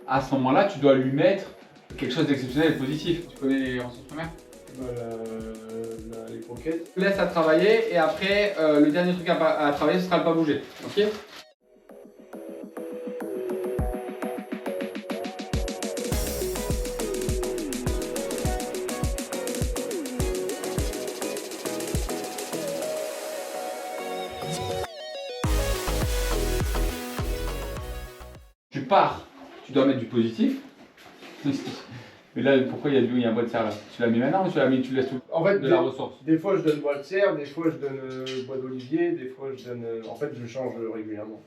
à ce moment-là, tu dois lui mettre quelque chose d'exceptionnel et de positif. Tu connais les ressources primaires? Les croquettes. Je te laisse à travailler et après, le dernier truc à travailler, ce sera le pas bouger. Ok? Tu pars, tu dois mettre du positif. Mais là, pourquoi il y a un bois de serre là? Tu l'as mis maintenant ou tu l'as mis, tu laisses tout En fait, de la ressource? des fois je donne bois de serre, des fois je donne bois d'olivier, des fois je donne. En fait, je change régulièrement.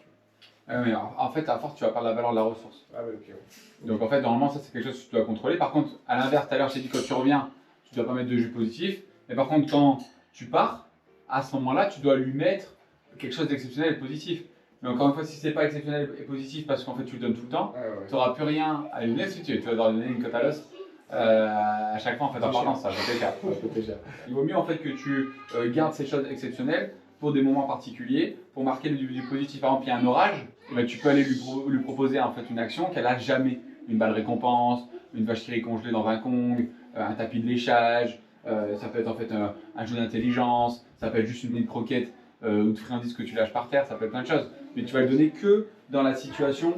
Mais en fait, à force, tu vas perdre la valeur de la ressource. Ah ouais, ok. Ouais. Donc en fait, normalement, ça c'est quelque chose que tu dois contrôler. Par contre, à l'inverse, tout à l'heure, je t'ai dit quand tu reviens, tu dois pas mettre de jus positif. Mais par contre, quand tu pars, à ce moment-là, tu dois lui mettre quelque chose d'exceptionnel et de positif. Mais encore une fois, si c'est pas exceptionnel et positif parce qu'en fait tu le donnes tout le temps, Ah ouais. tu n'auras plus rien à lui donner si tu vas devoir lui donner une cote à l'os. À chaque fois en fait en parlant, ça va coûter cher. Il vaut mieux en fait que tu gardes ces choses exceptionnelles pour des moments particuliers, pour marquer du positif. Par exemple, il y a un orage, et ben, tu peux aller lui proposer en fait une action qu'elle a jamais. Une balle récompense, une vache qui rit congelée dans un Kong, un tapis de léchage, ça peut être en fait un jeu d'intelligence, ça peut être juste une croquette ou de friandise que tu lâches par terre, ça peut être plein de choses. Mais tu vas le donner que dans la situation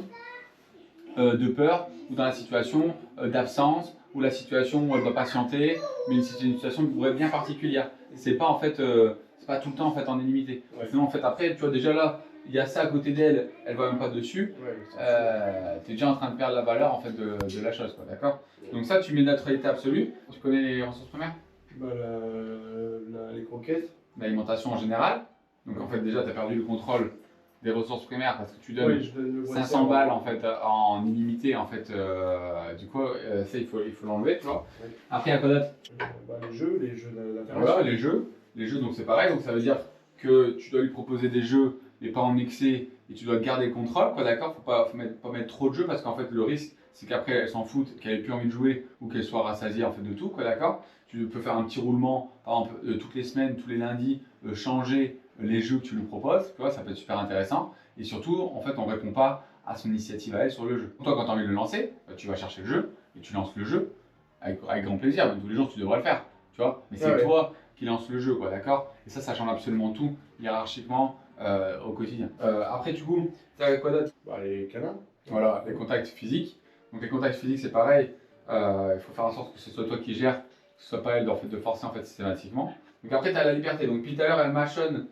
de peur ou dans la situation d'absence ou la situation où elle doit patienter, mais c'est une situation bien particulière. C'est pas en fait, c'est pas tout le temps en fait en illimité. Ouais. Sinon en fait après, tu vois déjà là, il y a ça à côté d'elle, elle voit même pas dessus. Ouais, Tu es déjà en train de perdre la valeur en fait de la chose, quoi, d'accord? Donc ça, tu mets de neutralité absolue. Tu connais les ressources primaires? Les croquettes. L'alimentation en général. Donc en fait déjà, tu as perdu le contrôle des ressources primaires parce que tu donnes Oui, je donne le bois de 500 serre, balles en fait en illimité en fait. Du coup, ça il faut l'enlever, tu vois. Oui. Après, il y a quoi d'autre? Les jeux d'interaction. Voilà, les jeux donc c'est pareil. Donc ça veut dire que tu dois lui proposer des jeux, mais pas en excès, et tu dois garder le contrôle, quoi, d'accord? Faut pas mettre trop de jeux parce qu'en fait le risque c'est qu'après elle s'en fout, qu'elle ait plus envie de jouer ou qu'elle soit rassasiée en fait de tout, quoi, d'accord? Tu peux faire un petit roulement, par exemple toutes les semaines, tous les lundis, changer les jeux que tu lui proposes, tu vois, ça peut être super intéressant. Et surtout, en fait, on ne répond pas à son initiative à elle sur le jeu. Toi, quand tu as envie de le lancer, tu vas chercher le jeu et tu lances le jeu avec grand plaisir. Même tous les jours, tu devrais le faire, tu vois. Mais c'est toi qui lance le jeu, quoi, d'accord? Et ça change absolument tout hiérarchiquement au quotidien. Après, du coup, tu as quoi d'autre? Les câlins. Voilà, les contacts physiques. Donc les contacts physiques, c'est pareil. Il faut faire en sorte que ce soit toi qui gères, que ce soit pas elle de forcer en fait systématiquement. Donc après, tu as la liberté. Donc depuis tout à l'heure, elle mâchonne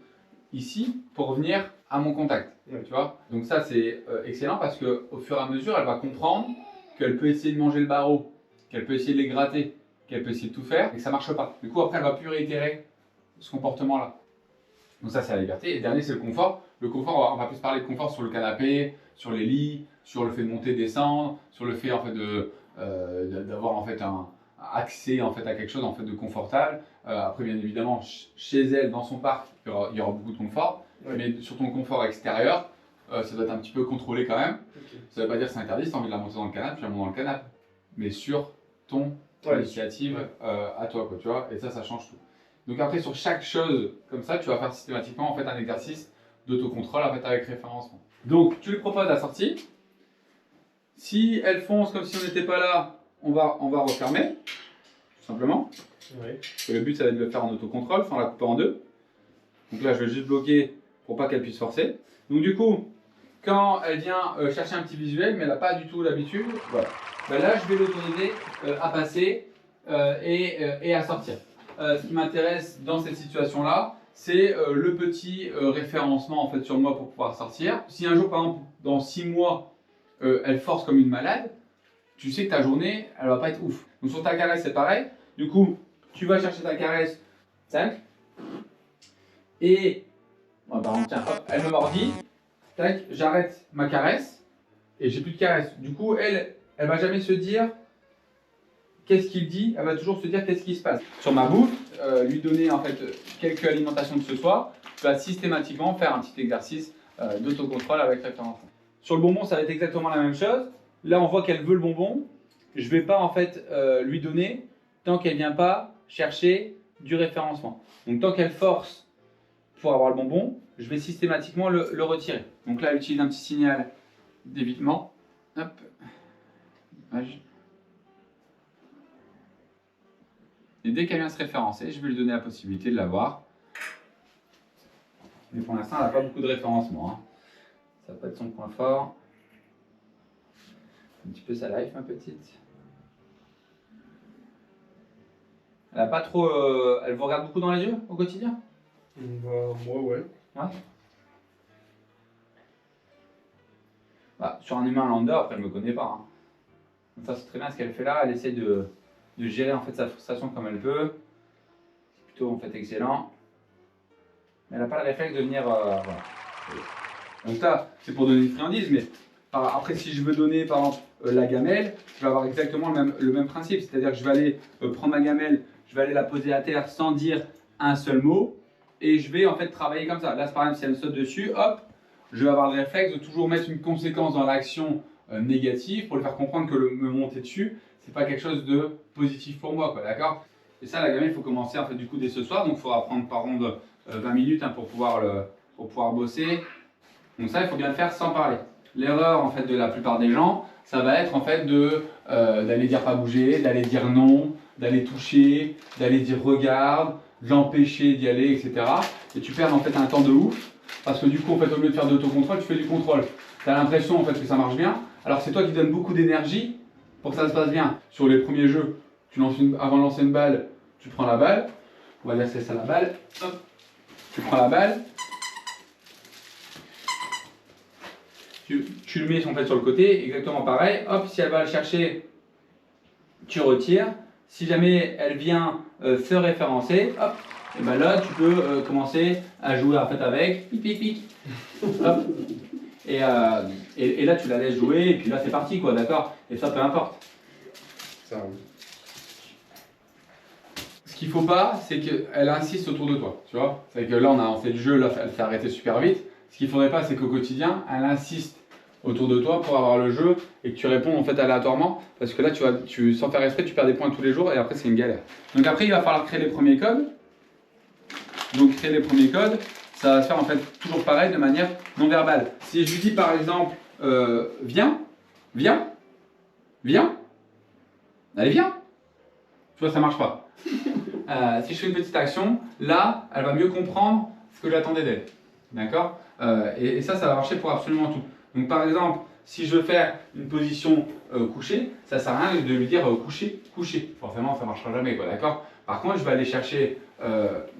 ici pour venir à mon contact. Ouais. Tu vois? Donc ça, c'est excellent parce qu'au fur et à mesure, elle va comprendre qu'elle peut essayer de manger le barreau, qu'elle peut essayer de les gratter, qu'elle peut essayer de tout faire et que ça marche pas. Du coup, après, elle va plus réitérer ce comportement-là. Donc ça, c'est la liberté. Et le dernier, c'est le confort. Le confort, on va plus parler de confort sur le canapé, sur les lits, sur le fait de monter, descendre, sur le fait en fait d'avoir en fait un accès en fait à quelque chose en fait de confortable. Après, bien évidemment, chez elle, dans son parc, il y aura beaucoup de confort. Ouais. Mais sur ton confort extérieur, ça doit être un petit peu contrôlé quand même. Okay. Ça ne veut pas dire que c'est interdit. Si tu as envie de la monter dans le canapé, tu la montes dans le canapé. Mais sur ton initiative à toi, quoi, tu vois. Et ça change tout. Donc après, sur chaque chose comme ça, tu vas faire systématiquement en fait un exercice d'autocontrôle en fait avec référencement. Donc tu lui proposes la sortie. Si elle fonce comme si on n'était pas là, on va refermer, tout simplement. Ouais. Et le but, ça va être de le faire en autocontrôle, sans la couper en deux. Donc là, je vais juste bloquer pour pas qu'elle puisse forcer. Donc du coup, quand elle vient chercher un petit visuel, mais elle n'a pas du tout l'habitude, voilà. Ben là, je vais l'autoriser à passer et à sortir. Ce qui m'intéresse dans cette situation-là, c'est le petit référencement en fait sur moi pour pouvoir sortir. Si un jour, par exemple, dans 6 mois, elle force comme une malade, tu sais que ta journée, elle va pas être ouf. Donc sur ta caresse, c'est pareil. Du coup, tu vas chercher ta caresse, tac, et tiens, hop, elle me mordit, tac, j'arrête ma caresse et j'ai plus de caresse. Du coup, elle va jamais se dire qu'est-ce qu'il dit, elle va toujours se dire qu'est-ce qui se passe. Sur ma bouffe, lui donner en fait quelques alimentations que ce soit, tu vas systématiquement faire un petit exercice d'autocontrôle avec référencement. Sur le bonbon, ça va être exactement la même chose. Là, on voit qu'elle veut le bonbon. Je vais pas en fait lui donner tant qu'elle vient pas chercher du référencement. Donc tant qu'elle force pour avoir le bonbon, je vais systématiquement le retirer. Donc là, elle utilise un petit signal d'évitement. Hop. Et dès qu'elle vient se référencer, je vais lui donner la possibilité de l'avoir. Mais pour l'instant, elle n'a pas beaucoup de référencement. Hein. Ça peut être son point fort. Un petit peu sa life, ma petite. Elle a pas trop. Elle vous regarde beaucoup dans les yeux au quotidien? Bah, moi, ouais. Ouais. Bah, sur un humain lambda, après, elle me connaît pas. Hein. Donc ça, c'est très bien ce qu'elle fait là. Elle essaie de gérer en fait sa frustration comme elle peut. C'est plutôt en fait excellent. Mais elle n'a pas le réflexe de venir. Voilà. Donc là, c'est pour donner une friandise, mais après, si je veux donner par exemple la gamelle, je vais avoir exactement le même principe. C'est-à-dire que je vais aller prendre ma gamelle, je vais aller la poser à terre sans dire un seul mot, et je vais en fait travailler comme ça. Là, par exemple, si elle me saute dessus, hop, je vais avoir le réflexe de toujours mettre une conséquence dans l'action négative pour lui faire comprendre que me monter dessus, c'est pas quelque chose de positif pour moi, quoi, d'accord? Et ça, la gamelle, il faut commencer en fait du coup dès ce soir, donc il faudra prendre par ronde 20 minutes hein, pour pouvoir bosser. Donc ça, il faut bien le faire sans parler. L'erreur en fait de la plupart des gens, ça va être en fait d'aller dire pas bouger, d'aller dire non, d'aller toucher, d'aller dire regarde, de l'empêcher d'y aller, etc. Et tu perds en fait un temps de ouf, parce que du coup, en fait, au lieu de faire d'autocontrôle, tu fais du contrôle. Tu as l'impression en fait que ça marche bien, alors c'est toi qui donnes beaucoup d'énergie pour que ça se passe bien. Sur les premiers jeux, avant de lancer une balle, tu prends la balle, on va dire c'est ça la balle, hop, tu prends la balle, tu le mets en fait sur le côté, exactement pareil, hop, si elle va le chercher, tu retires. Si jamais elle vient se référencer, hop, et ben là tu peux commencer à jouer en fait avec, pic pic pic, hop, et là tu la laisses jouer, et puis là c'est parti quoi, d'accord? Et ça peu importe. Ça, oui. Ce qu'il faut pas, c'est qu'elle insiste autour de toi, tu vois? C'est que là on fait du jeu, là elle fait arrêter super vite. Ce qu'il faudrait pas, c'est qu'au quotidien, elle insiste autour de toi pour avoir le jeu et que tu réponds en fait aléatoirement, parce que là sans faire exprès, tu perds des points tous les jours et après c'est une galère. Donc après il va falloir créer les premiers codes. Donc créer les premiers codes, ça va se faire en fait toujours pareil de manière non verbale. Si je lui dis par exemple viens, viens, viens, allez viens, tu vois ça marche pas. Si je fais une petite action, là elle va mieux comprendre ce que j'attendais d'elle. D'accord? Et ça va marcher pour absolument tout. Donc par exemple, si je veux faire une position couchée, ça sert à rien de lui dire coucher, coucher. Forcément, ça ne marchera jamais, quoi, d'accord? Par contre, je vais aller chercher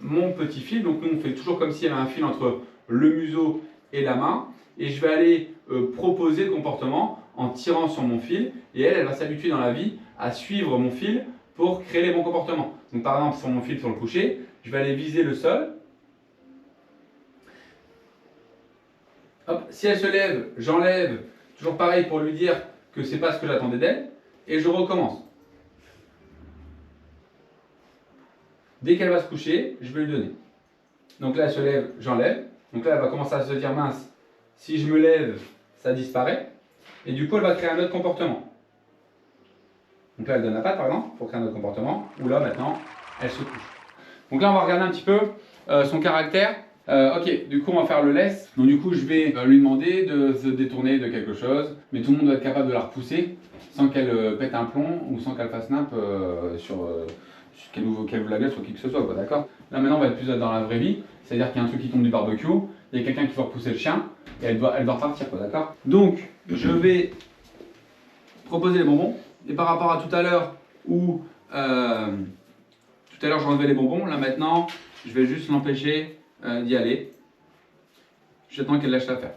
mon petit fil. Donc nous, on fait toujours comme s'il y avait un fil entre le museau et la main. Et je vais aller proposer le comportement en tirant sur mon fil. Et elle va s'habituer dans la vie à suivre mon fil pour créer les bons comportements. Donc par exemple, sur mon fil sur le coucher, je vais aller viser le sol. Hop, si elle se lève, j'enlève, toujours pareil pour lui dire que c'est pas ce que j'attendais d'elle, et je recommence. Dès qu'elle va se coucher, je vais lui donner. Donc là, elle se lève, j'enlève. Donc là, elle va commencer à se dire mince, si je me lève, ça disparaît. Et du coup, elle va créer un autre comportement. Donc là, elle donne la patte par exemple, pour créer un autre comportement. Ou là, maintenant, elle se couche. Donc là, on va regarder un petit peu son caractère. Ok, du coup on va faire le laisse. Donc du coup je vais lui demander de se détourner de quelque chose, mais tout le monde doit être capable de la repousser sans qu'elle pète un plomb ou sans qu'elle fasse nimp qu'elle ouvre la gueule sur qui que ce soit, quoi, d'accord? Là maintenant on va être plus dans la vraie vie, c'est-à-dire qu'il y a un truc qui tombe du barbecue, il y a quelqu'un qui va repousser le chien et elle doit repartir, quoi, d'accord? Donc je vais proposer les bonbons, et par rapport à tout à l'heure où tout à l'heure j'enlevais les bonbons, là maintenant je vais juste l'empêcher d'y aller. J'attends qu'elle lâche l'affaire.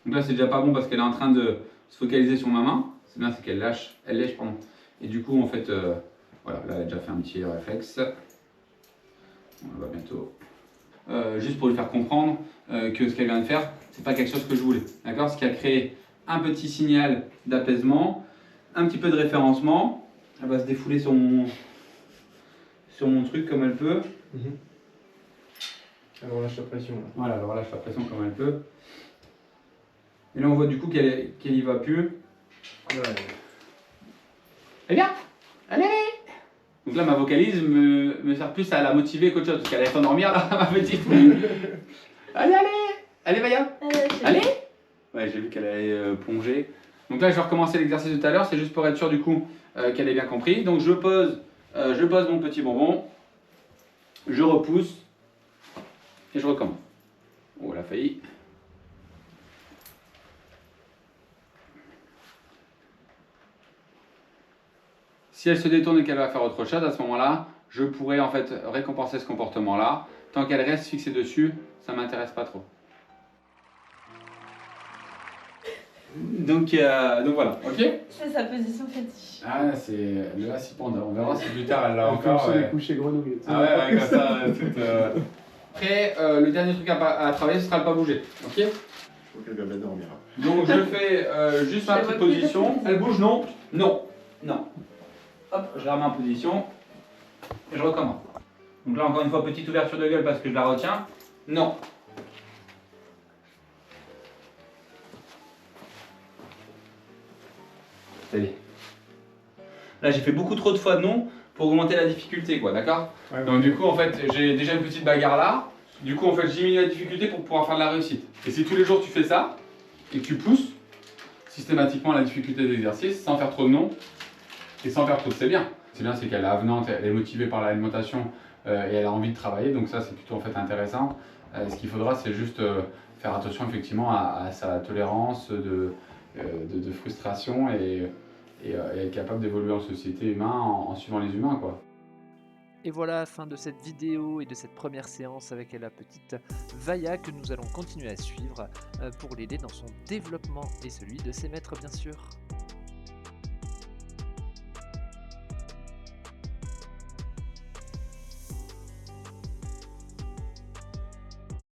Donc là c'est déjà pas bon parce qu'elle est en train de se focaliser sur ma main. C'est bien, c'est qu'elle lâche, pardon. Et du coup en fait, voilà, là elle a déjà fait un petit réflexe. On va bientôt. Juste pour lui faire comprendre que ce qu'elle vient de faire, c'est pas quelque chose que je voulais. D'accord? Ce qui a créé un petit signal d'apaisement, un petit peu de référencement. Elle va se défouler sur mon truc comme elle peut. Elle relâche la pression. Là. Voilà, elle relâche la pression comme elle peut. Et là on voit du coup qu'elle y va plus. Ouais. Eh bien, allez! Donc là ma vocalise me sert plus à la motiver qu'autre chose, parce qu'elle allait s'endormir là, ma petite. Allez, allez! Allez, Maya! Allez! Ouais, j'ai vu qu'elle allait plonger. Donc là je vais recommencer l'exercice de tout à l'heure, c'est juste pour être sûr du coup qu'elle ait bien compris. Donc je pose Je pose mon petit bonbon, je repousse et je recommence. Oh, elle a failli. Si elle se détourne et qu'elle va faire autre chose, à ce moment-là, je pourrais en fait récompenser ce comportement-là. Tant qu'elle reste fixée dessus, ça m'intéresse pas trop. Donc voilà, ok? C'est sa position fétiche. Ah, c'est le assis panda. On verra si plus tard elle l'a Comme encore. sur les Ouais. couchers grenouilles. tu sais. Ah ouais, comme ça. Après, le dernier truc à travailler, ce sera le pas bouger. Ok? Je crois qu'elle va bien dormir. Donc je fais juste ma Je petite vois plus. position. Elle bouge, non? Non. Non. Hop, je la remets en position. Et je recommence. Donc là, encore une fois, petite ouverture de gueule parce que je la retiens. Non. Allez. Là, j'ai fait beaucoup trop de fois non pour augmenter la difficulté, quoi, d'accord? Ouais, Donc du coup, en fait, j'ai déjà une petite bagarre là. Du coup, en fait, je diminue la difficulté pour pouvoir faire de la réussite. Et si tous les jours tu fais ça, et que tu pousses systématiquement la difficulté d'exercice, sans faire trop de non, et sans faire trop de c'est bien. C'est bien, c'est qu'elle est avenante, elle est motivée par l'alimentation, et elle a envie de travailler, donc ça c'est plutôt en fait intéressant. Ce qu'il faudra, c'est juste faire attention effectivement à sa tolérance de frustration et être capable d'évoluer en société humaine en suivant les humains, quoi. Et voilà, fin de cette vidéo et de cette première séance avec la petite Vaya que nous allons continuer à suivre pour l'aider dans son développement et celui de ses maîtres bien sûr.